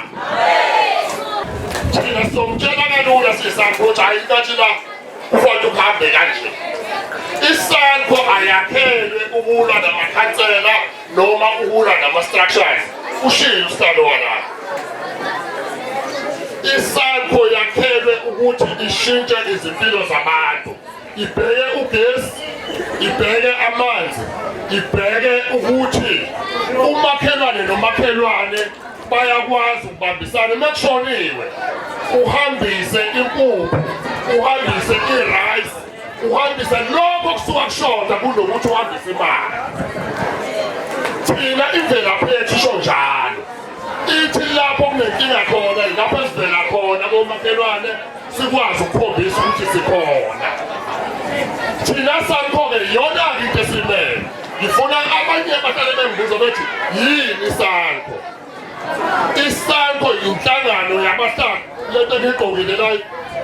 thina somtshela kalula sisakho ukuthi hayi inkathi la kufanele ukuhambe kanje isakho ayakhelwe ukulwa namakhansela noma ukulwa nama-structures ushilo usalo walapha isakho yakhelwe ukuthi ishintshe izimpilo zabantu ibheke ugesi ibheke amanzi ibheke ukuthi umakhelwane nomakhelwane bayakwazi ukubambisana mekushoniwe uhambise impuphu uhambise i-rice uhambise lokho kusuka kushoda kunokuthi uhambise imali thina imvelaphi yethu isho njalo ithi lapho kunenkinga khona lapho esivela khona komakhelwane sikwazi ukukhombisa ukuthi sikhona thina sakho-ke yona-ke into esimele ngifuna abanye bahlale bembuza bethi yini isakho isakho yinhlangano yabahlali lento engiyigqokile la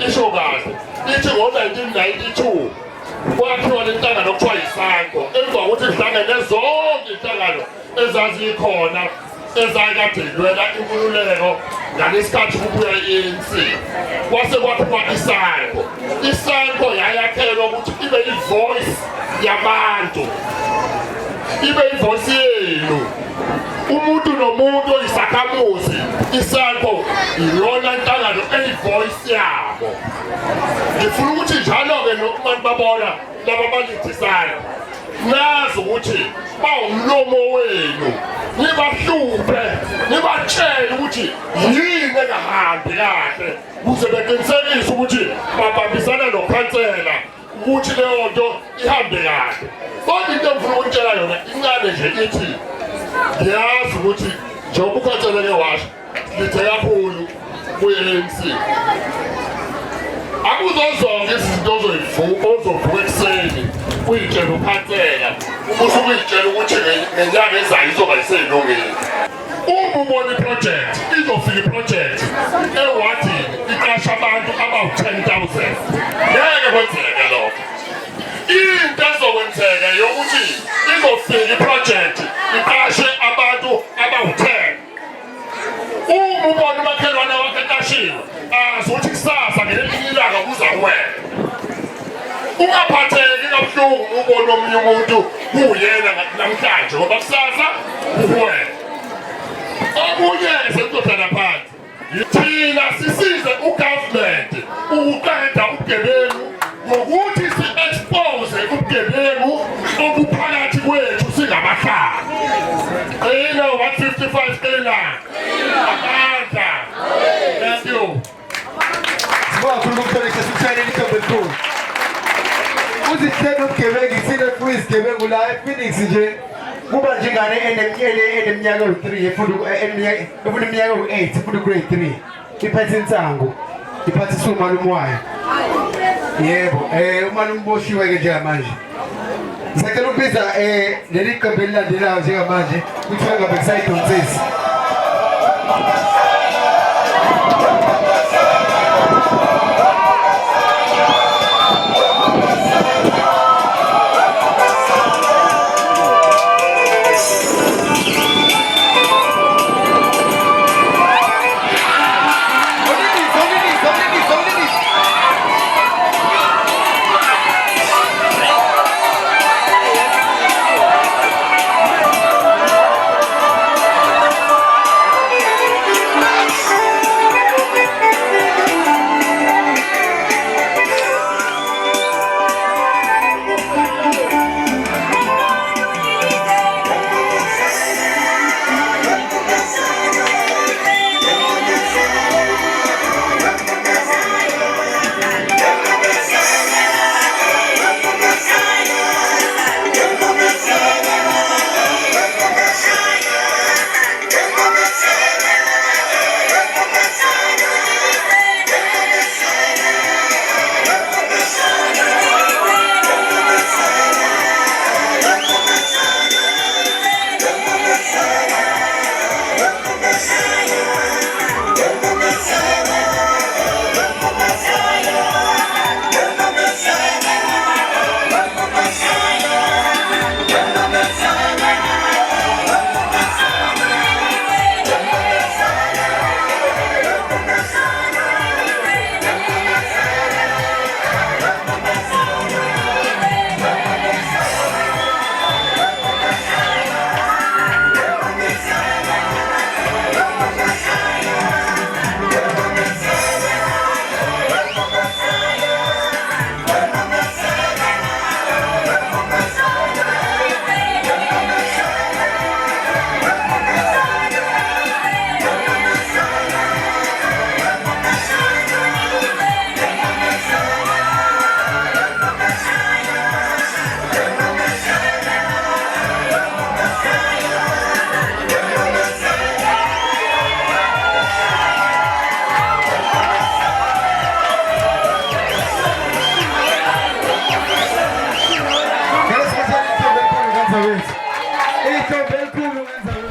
isho kahle ithi ngo-1992 kwakhiwa le nhlangano okuthiwa yisakho emva kokuthi ihlangane zonke inhlangano ezazikhona ezayekade ilwela inkululeko ngalesikhathi kubuya i-ANC kwase kwakhiwa isakho yayakhelwa ukuthi ibe i-voice yabantu ibe i-voice yenu umuntu nomuntu oyisakhamuzi isakho iyona nhlangano eyi-voice yabo ngifuna ukuthi njalo-ke nokubantu babona laba balindisayo nazi ukuthi bawumlomo wenu nibahluphe nibatshele ukuthi yini engahambi kahle ukuze beqinisekise ukuthi babambisana nokhansela ukuthi leyo nto ihambe kahle kodwa into engifuna ukutshela yona incane nje ithi ngiyazi ukuthi njengoba ukhansela ke washo lithe kakhulu kwi-ANC akuzozonke izinto ozovuka ekuseni uyitshela ukhansela ukusho ukuyitshela ukuthi ngenyanga ezayo izoba yiseyilungile uma ubona iprojekthi izofika iprojekthi ewadini iqasha abantu abawu-10,000 ngeke kwenzeke lokho into ezokwenzeka yokuthi izofika iprojekthi iqashe abantu abawu-10 uma ubona umakhelwane wakhe eqashiwe azi ukuthi kusasa ngelinye ilanga kuza wena ungaphatheki kabuhlungu ubona omunye umuntu kuyena namhlanje ngoba kusasa uwena omunye sekuzohlala phansi thina sisize ugovernment ukuqeda ubugebengu ngokuthi si-expose ubugebengu obuphakathi kwethu singabahlali qina 155 qina amandla thank you sibakhuluma ukuthonisha sikushayeleni ihlombe elikhulu uzihlelo ubugebengu isile futhi isigebengu la ePhoenix nje kuba njengane eneminyaka ewu-3 efuna iminyaka ewu-8 efuna grade 3 iphethe insango iphathisa umalume wayo yebo umalume uboshiwe-ke njengamanje ngisacela ukubiza leli qembu elilandelayo njengamanje kuthiwa ngabe kusayidonsisi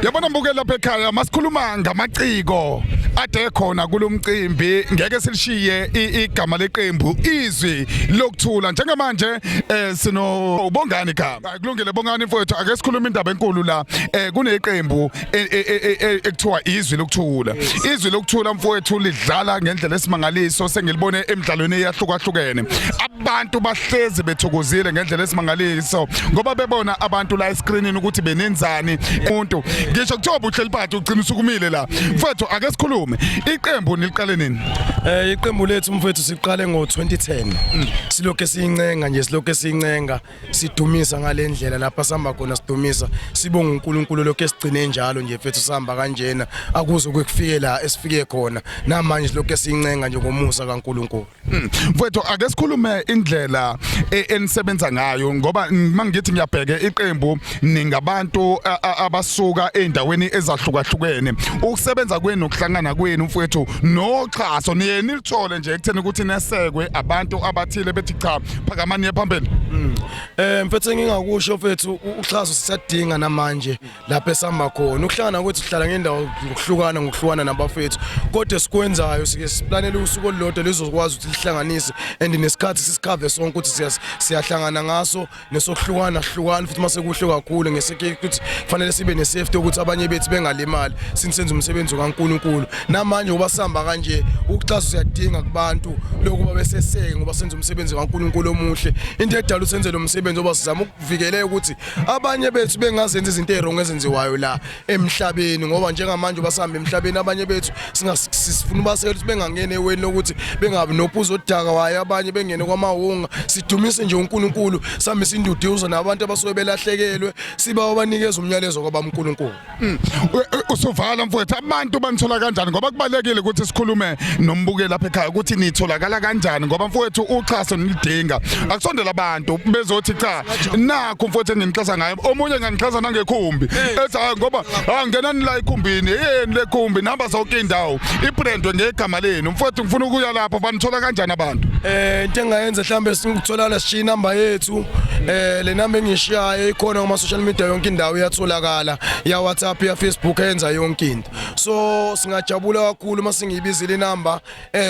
Yabona mbukela lapha ekhaya masikhuluma ngamaciko ade khona kulomcimbi ngeke silishiye igama leqembu izwi lokuthula njengamanje sino ubongani igama kulungile bongani mfowethu ake sikhuluma indaba enkulu la kuneqembu ekuthiwa izwi lokuthula izwi lokuthula mfowethu lidlala ngendlela esimangaliso sengilibone emidlalweni eyahlukahlukene abantu bahlezi bethokozile ngendlela esimangaliso ngoba bebona abantu la escreenini ukuthi benenzani umuntu ngisho kuthiwa uhleli phansi ugcina usukumile la mfowethu ake sikhulume iqembu niliqale nini iqembu lethu mfowethu siqale ngo2010 silokho siyincenga nje silokho siyincenga sidumisa ngalendlela lapha sihamba khona sidumisa sibonga uNkulunkulu lokho esigcine njalo nje mfowethu sihamba kanjena akuze ukufike la esifike khona namanje silokho siyincenga nje ngomusa kaNkulunkulu mfowethu ake sikhulume indlela enisebenza ngayo ngoba mangithi ngiyabheka iqembu ningabantu abasuka endaweni ezahlukahlukene ukusebenza kwenu ukuhlangana kwenu mfowethu noxhaso niyeni lithole nje ekutheni ukuthi nesekwe abantu abathile bethi cha phakamani phambili mfethu ngingakusho mfethu uxhaso sisadinga namanje lapha esihamba khona ukuhlangana kwethu sihlala ngendawo ngokuhlukana nabafethu kodwa sikwenzayo sike siplanele usuku olulodwa lizokwazi ukuthi lihlanganise and nesikhathi sisikhave sonke ukuthi siyahlangana ngaso nesokuhlukana futhi mase kuhle kakhulu ngeseke ukuthi kufanele sibe nesafety ukuthi abanye bethu bengalimali sinsenze umsebenzi kaNkulunkulu namanje uba sihamba kanje ukuxhaso siyadinga kubantu lokuba beseseke ngoba senze umsebenzi kaNkulunkulu omuhle into edala usenze lo msebenzi oba sizama ukuvikeleka ukuthi abanye bethu bengazenza izinto ezirong ezenziwayo la emhlabeni ngoba njengamanje basihamba emhlabeni abanye bethu sifuna ubasela ukuthi bengangene eweni lokuthi bengabi nophuzo odaka waye abanye bengene kwamahunga sidumise nje uNkulunkulu sami sinduduza nabantu abasuke belahlekelwe siba abanikeza umyalezo kwabaMkulunkulu usuvala mfowethu abantu banithola kanjani ngoba kubalekile ukuthi sikhulume nombukeli lapha ekhaya ukuthi nitholakala kanjani ngoba mfowethu uxhaso nilidinga akusondela abantu bezothi cha nakho mfowethu enginixhasa ngayo omunye nganixhasa nangekhumbi ethi hayi ngoba ngenani la ikhumbini yeni lekhumbi namba zonke indawo ibrandwe ngegama lenu mfowethu ngifuna ukuya lapho banithola kanjani abantu into engayenza mhlambe sikutholana sishiya inamba yethu le namba engishiyayo ikhona kuma social media yonke indawo iyatholakala ya WhatsApp ya Facebook yenza yonke into so singajabula kakhulu masingibizile inamba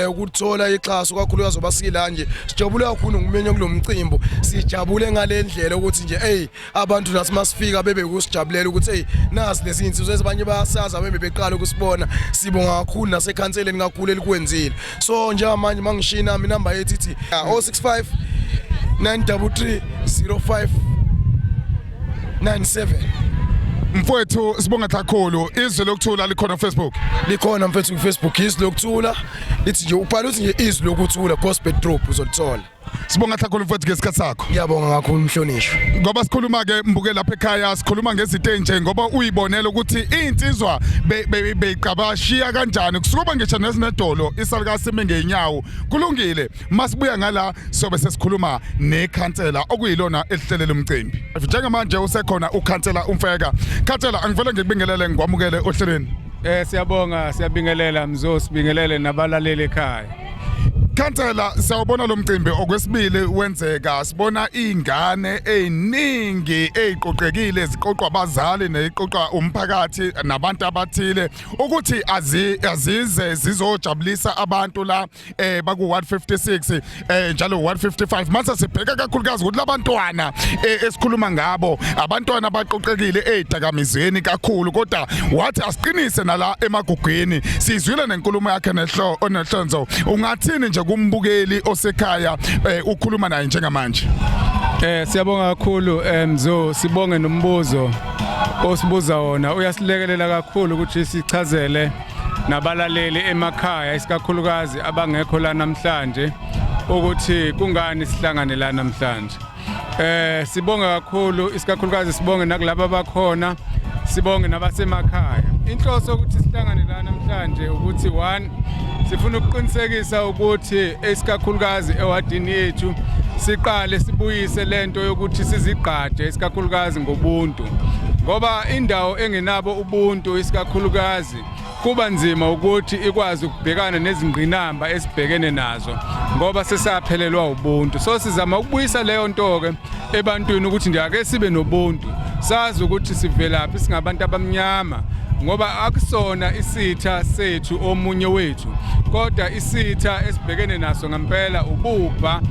ukuthola ixhaso kakhulu yazoba sikila nje sijabula kakhulu ngokumenye kulomcimbi sijabule ngalendlela ukuthi nje abantu nasi masifika bebe kusijabulela ukuthi nazi lezi insizwe ezibanye bayasaza bebe beqala ukusibona sibonga kakhulu nasekhanseleni kakhulu elikwenzile so njengamanje mangishiya nami inamba yethi 065 933 0597 mfowethu sibonga kakhulu izwi lokuthula likhona Facebook likhona mfethu kuFacebook izwi lokuthula lithi nje ubhala uthi nje izwi lokuthula gospel group uzolithola sibonga kakhulu mfowethu ngesikhathi sakho ngiyabonga kakhulu mhlonishwa ngoba sikhuluma ke mbukela lapha ekhaya sikhuluma ngezinto enje ngoba uyibonela ukuthi insizwa beyiqabashiya kanjani kusuka ngisho nesinedolo isalukasi mengenyawo kulungile masibuya ngala sobe sesikhuluma nekhansela okuyilona elihlelela umcimbi njengamanje usekhona ukhansela umfeka khansela angivele ngikubingelele ngikwamukele ohlelweni siyabonga siyabingelela mzosibingelele nabalaleli ekhaya Khansela sawubona lo mcimbi okwesibili wenzeka sibona izingane eziningi eziqoqekile eziqoqwa abazali neziqoqwa umphakathi nabantu abathile ukuthi azize zizojabulisa abantu la baku 156 njalo 155 mase sibheka kakhulukazi ukuthi labantwana esikhuluma ngabo abantwana abaqoqekile ezidakamizweni kakhulu kodwa wathi asiqinise nala emagugwini sizwile nenkulumo yakhe nehlonzo ungathini nje kumbukeli osekhaya ukhuluma naye njengamanje siyabonga kakhulu mzo sibonge nombuzo osibuza wona uyasilekelela kakhulu ukuthi sichazele nabalaleli emakhaya isikakhulukazi abangekho la namhlanje ukuthi kungani sihlangane la namhlanje sibonga kakhulu isikakhulukazi sibonge nakulabo abakhona sibonge nabasemakhaya inhloso ukuthi sihlangane la namhlanje ukuthi 1 sifuna ukuqinisekisa ukuthi esikakhulukazi ewadini yethu siqale sibuyise lento yokuthi sizigqaje esikakhulukazi ngobuntu ngoba indawo engenabo ubuntu esikakhulukazi kuba nzima ukuthi ikwazi ukubhekana nezingqinamba esibhekene nazo ngoba sesaphelelwa ubuntu so sizama ukubuyisa leyo nto ke ebantwini ukuthi ndiyake sibe nobuntu sazi ukuthi sivelaphi singabantu abamnyama ngoba akusona isitha sethu omunye wethu kodwa isitha esibhekene naso ngempela ububha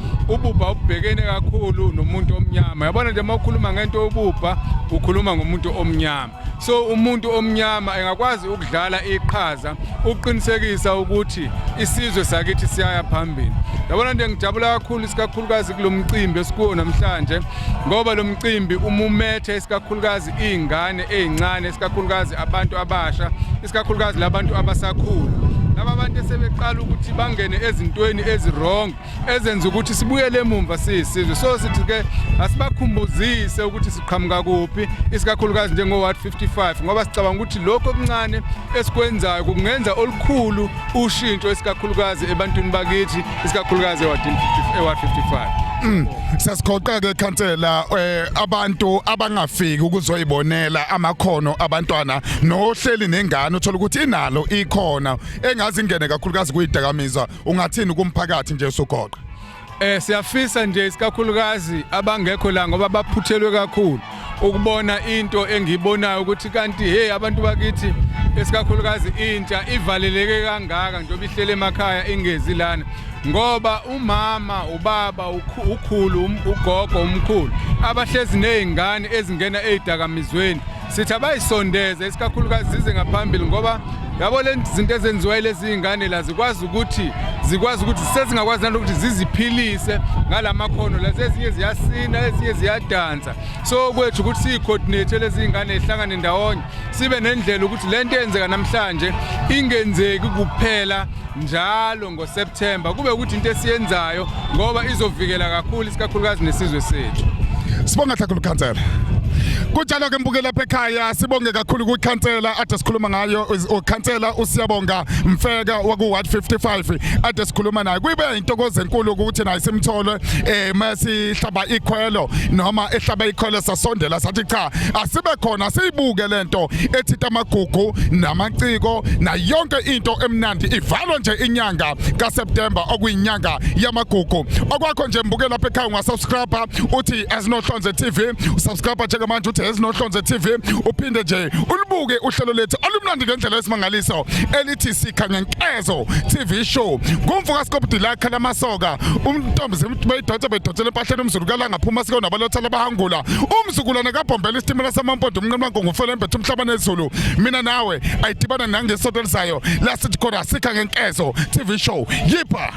ubhekene kakhulu nomuntu omnyama yabona nje mawukhuluma ngento ububha ukhuluma ngomuntu omnyama so umuntu omnyama engakwazi ukudlala iqhaza uqinisekisa ukuthi isizwe sakithi siyaya phambili yabona nje ngijabula kakhulu isikakhulukazi kulomcimbi esikuwo namhlanje ngoba lo mcimbi umumethe isikakhulukazi izingane ezincane isikakhulukazi abantu abasha isikakhulukazi labantu abasakhulu laba abantu sebeqala ukuthi bangene ezintweni ezirong ezenza ukuthi sibuyele emumva sisizwe so sithi ke asibakhumbuzise ukuthi siqhamuka kuphi isikakhulukazi njengo Ward 55 ngoba sicabanga ukuthi lokho okuncane esikwenzayo kungenza olukhulu ushintsho isikakhulukazi ebantwini bakithi isikakhulukazi eWard 55 Sasiqoqa ke Khansela abantu abangafiki ukuzoyibonela amakhono abantwana nohleli nengane uthola ukuthi inalo ikhona engazi ingene kakhulukazi kuyidakamizwa ungathini kumphakathi nje usugoqa siyafisa nje isikakhulukazi abangekho la ngoba baphuthelwe kakhulu ukubona into engiyibonayo ukuthi kanti hey abantu bakithi esikakhulukazi intsha ivaleleke kangaka njengoba ihlele emakhaya ingezi lana ngoba umama ubaba ukhulu ugogo umkhulu abahlezi nezingane ezingena ezidakamizweni sithi abayisondeze isikakhulukazi zize ngaphambili ngoba yabo le zinto ezenziwa lezi zingane la zikwazi ukuthi sezingakwazi nalokuthi ziziphilise ngalamakhono la ezinye ziyasina ezinye ziyadansa so kwethu ukuthi sicoordinate lezi zingane ehlangane ndawonye sibe nendlela ukuthi lento yenzeka namhlanje ingenzeki kuphela njalo ngoSeptember kube ukuthi into esiyenzayo ngoba izovikela kakhulu isikakhulukazi nesizwe sethu Sibonga kakhulu Khansela Kunjalo ke mbukela lapha ekhaya sibonge kakhulu kuKhansela ade sikhuluma ngayo uKhansela usiyabonga Mfeka waku Ward 55 ade sikhuluma naye kube intokozo enkulu ukuthi naye simthole masihlaba ikhwelo noma ehlaba ikhwelo sasondela sathi cha asibe khona siyibuke lento ethita amagugu namaciko na yonke into emnandi ivalwa nje inyanga kaSeptember okuyinyanga yamagugu okwakho nje mbukela lapha ekhaya ungasubscribe uthi Asinohlonze TV subscribe nje manje uthi Asinohlonze TV uphinde nje ulibuke uhlelo lethu olumnandi ngendlela esimangaliso elithi Sikhangenkezo TV show kumvuka sikopdi la khala masoka umntombi beyidotsele empahleni umzulukala ngaphuma siko nabalothala bahangula umzukulwane kabhombela isitimela samampondo umnqamango ngufela embethe umhlaba nezulu mina nawe ayidibana nangesonto elisayo la sithi khona Sikhangenkezo TV show yipa